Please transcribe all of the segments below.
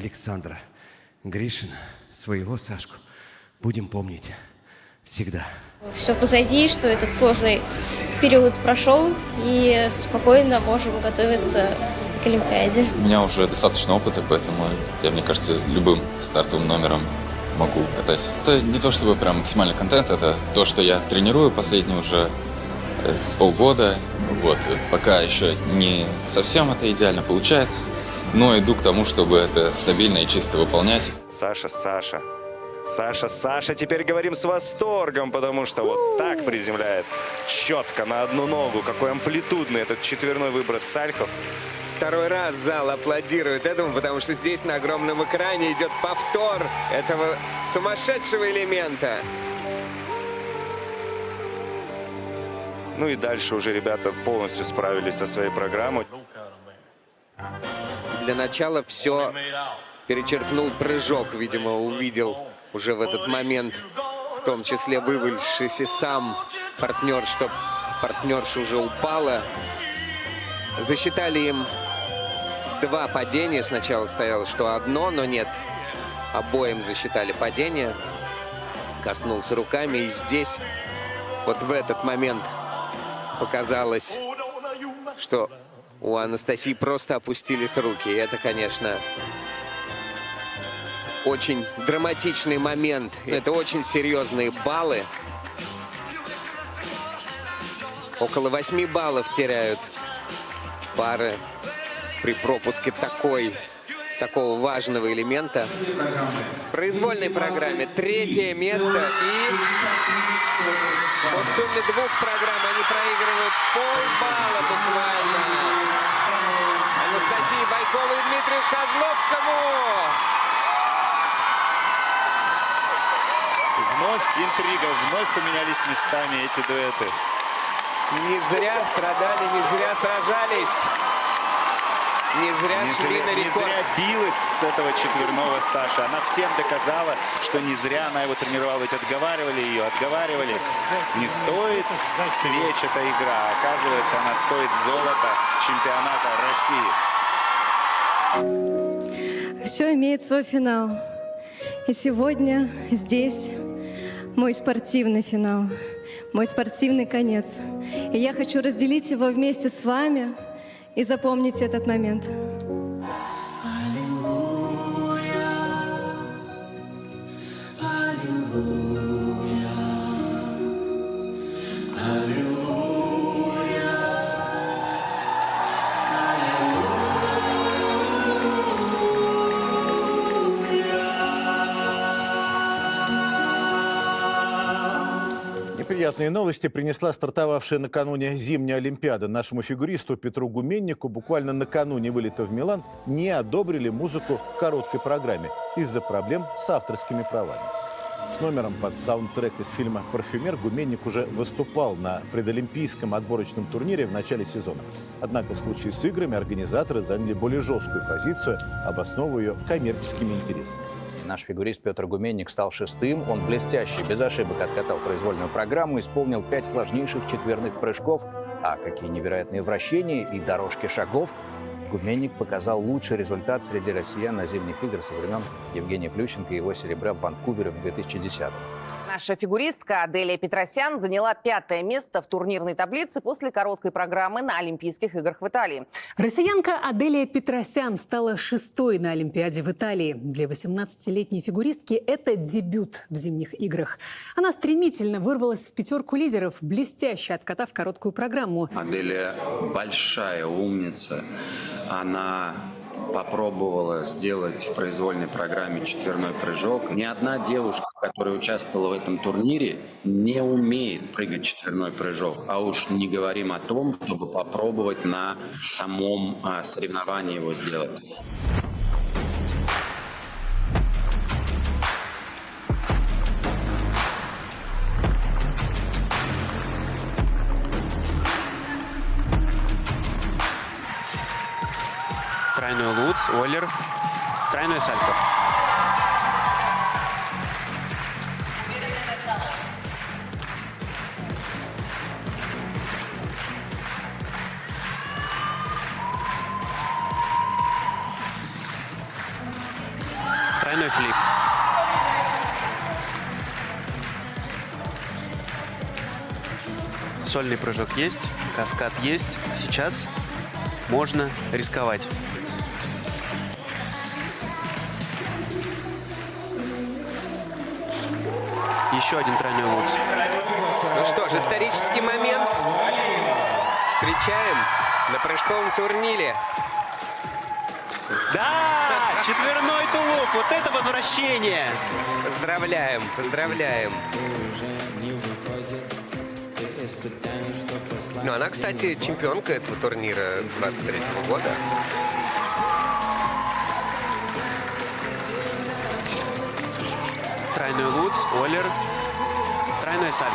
Александра Гришина, своего Сашку, будем помнить всегда. Все позади, что этот сложный период прошел, и спокойно можем готовиться к Олимпиаде. У меня уже достаточно опыта, поэтому я, мне кажется, любым стартовым номером могу катать. Это не то чтобы прям максимальный контент, это то, что я тренирую последние уже полгода. Вот. Пока еще не совсем это идеально получается, но иду к тому, чтобы это стабильно и чисто выполнять. Саша, теперь говорим с восторгом, потому что вот так приземляет четко на одну ногу. Какой амплитудный этот четверной выброс сальхов. Второй раз зал аплодирует этому, потому что здесь на огромном экране идет повтор этого сумасшедшего элемента. Ну и дальше уже ребята полностью справились со своей программой. Для начала все перечеркнул прыжок, видимо, увидел уже в этот момент, в том числе вывалившийся сам партнер, что партнерша уже упала. Засчитали им 2 падения. Сначала стояло, что одно, но нет. Обоим засчитали падение. Коснулся руками. И здесь, вот в этот момент, показалось, что у Анастасии просто опустились руки. И это, конечно, очень драматичный момент. Это очень серьезные баллы. Около 8 баллов теряют пары при пропуске такого важного элемента. В произвольной программе 3-е место, и по сумме 2 программ они проигрывают полбалла буквально Анастасии Байковой и Дмитрию Козловскому. Вновь интрига, вновь поменялись местами эти дуэты. Не зря страдали, не зря сражались. Не зря шли на Не рекорд. зря билась с этого четверного Саши. Она всем доказала, что не зря она его тренировала. Ведь отговаривали ее. Не стоит свеч эта игра. Оказывается, она стоит золота чемпионата России. Все имеет свой финал. И сегодня здесь мой спортивный финал, мой спортивный конец. И я хочу разделить его вместе с вами и запомнить этот момент. Неприятные новости принесла стартовавшая накануне зимняя Олимпиада. Нашему фигуристу Петру Гуменнику буквально накануне вылета в Милан не одобрили музыку в короткой программе из-за проблем с авторскими правами. С номером под саундтрек из фильма «Парфюмер» Гуменник уже выступал на предолимпийском отборочном турнире в начале сезона. Однако в случае с играми организаторы заняли более жесткую позицию, обосновывая ее коммерческими интересами. Наш фигурист Петр Гуменник стал 6-м. Он блестяще, без ошибок откатал произвольную программу, исполнил 5 сложнейших четверных прыжков. А какие невероятные вращения и дорожки шагов! Гуменник показал лучший результат среди россиян на зимних играх со времен Евгения Плющенко и его серебра в Ванкувере в 2010-м. Наша фигуристка Аделия Петросян заняла 5-е место в турнирной таблице после короткой программы на Олимпийских играх в Италии. Россиянка Аделия Петросян стала 6-й на Олимпиаде в Италии. Для 18-летней фигуристки это дебют в зимних играх. Она стремительно вырвалась в 5-ку лидеров, блестяще откатав короткую программу. Аделия большая умница. Она попробовала сделать в произвольной программе четверной прыжок. Ни одна девушка, которая участвовала в этом турнире, не умеет прыгать четверной прыжок. А уж не говорим о том, чтобы попробовать на самом соревновании его сделать. Тройной лутс, Оллер, тройной сальто. Тройной флип. Сольный прыжок есть, каскад есть. Сейчас можно рисковать. Еще один тройной луц. Ну что ж, исторический момент встречаем на прыжковом турнире. Да! Четверной тулуп! Вот это возвращение! Поздравляем, поздравляем. Ну, она, кстати, чемпионка этого турнира 23-го года. Тройной луц, Оллер, тройной сальто.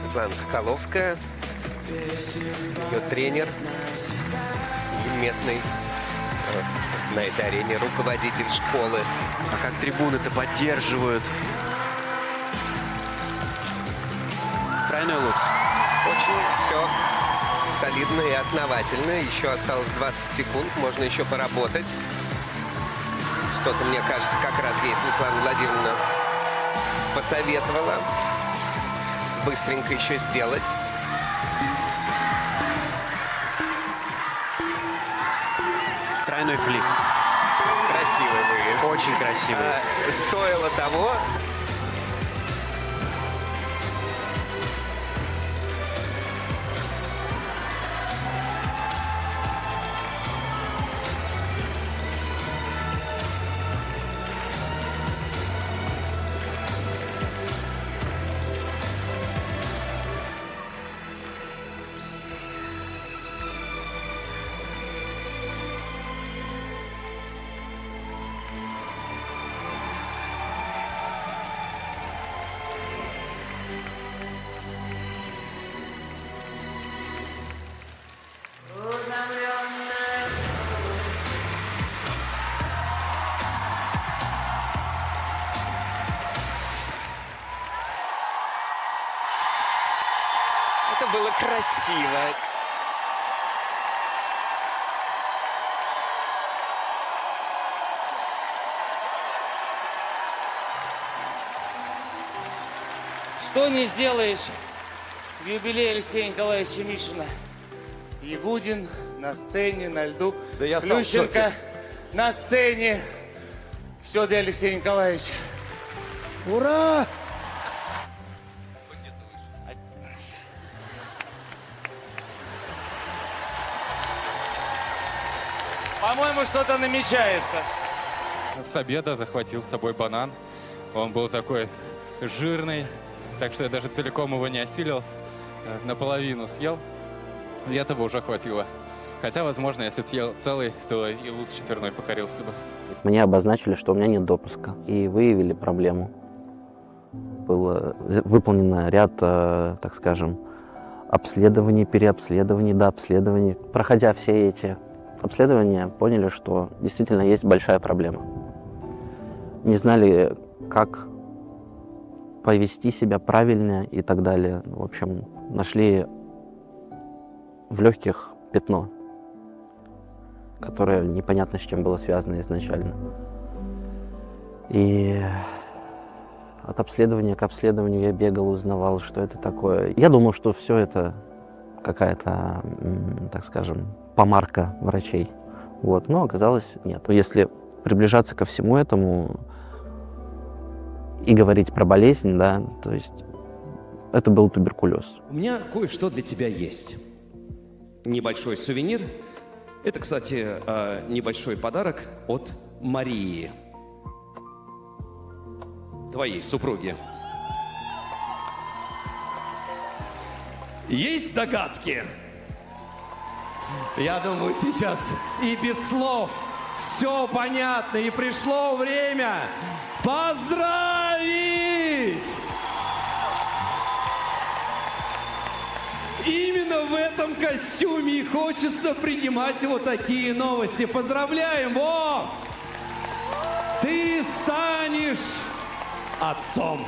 Светлана Соколовская, ее тренер и местный на этой арене руководитель школы. А как трибуны-то поддерживают. Тройной луц. Очень все солидно и основательно. Еще осталось 20 секунд, можно еще поработать. Что-то, мне кажется, как раз ей Светлана Владимировна посоветовала быстренько еще сделать. Тройной флип. Красивый выезд. Очень красивый. Стоило того. Это было красиво. Что не сделаешь в юбилей Алексея Николаевича Мишина. Ягудин на сцене, на льду. Да я сам в Плющенко на сцене. Все для Алексея Николаевича. Ура! По-моему, что-то намечается. С обеда захватил с собой банан. Он был такой жирный, так что я даже целиком его не осилил. Наполовину съел, и этого уже хватило. Хотя, возможно, если бы съел целый, то и луз четверной покорился бы. Мне обозначили, что у меня нет допуска, и выявили проблему. Было выполнено ряд, так скажем, обследований, переобследований, дообследований. Проходя все эти обследования, поняли, что действительно есть большая проблема. Не знали, как повести себя правильно и так далее. В общем, нашли в легких пятно, которое непонятно с чем было связано изначально. И от обследования к обследованию я бегал, узнавал, что это такое. Я думал, что все это какая-то, так скажем, помарка врачей. Вот. Но оказалось, нет. Если приближаться ко всему этому и говорить про болезнь, да, то есть это был туберкулез. У меня кое-что для тебя есть. Небольшой сувенир. Это, кстати, небольшой подарок от Марии, твоей супруги. Есть догадки? Я думаю, сейчас и без слов все понятно, и пришло время поздравить! Именно в этом костюме и хочется принимать вот такие новости. Поздравляем, Вов! Ты станешь отцом!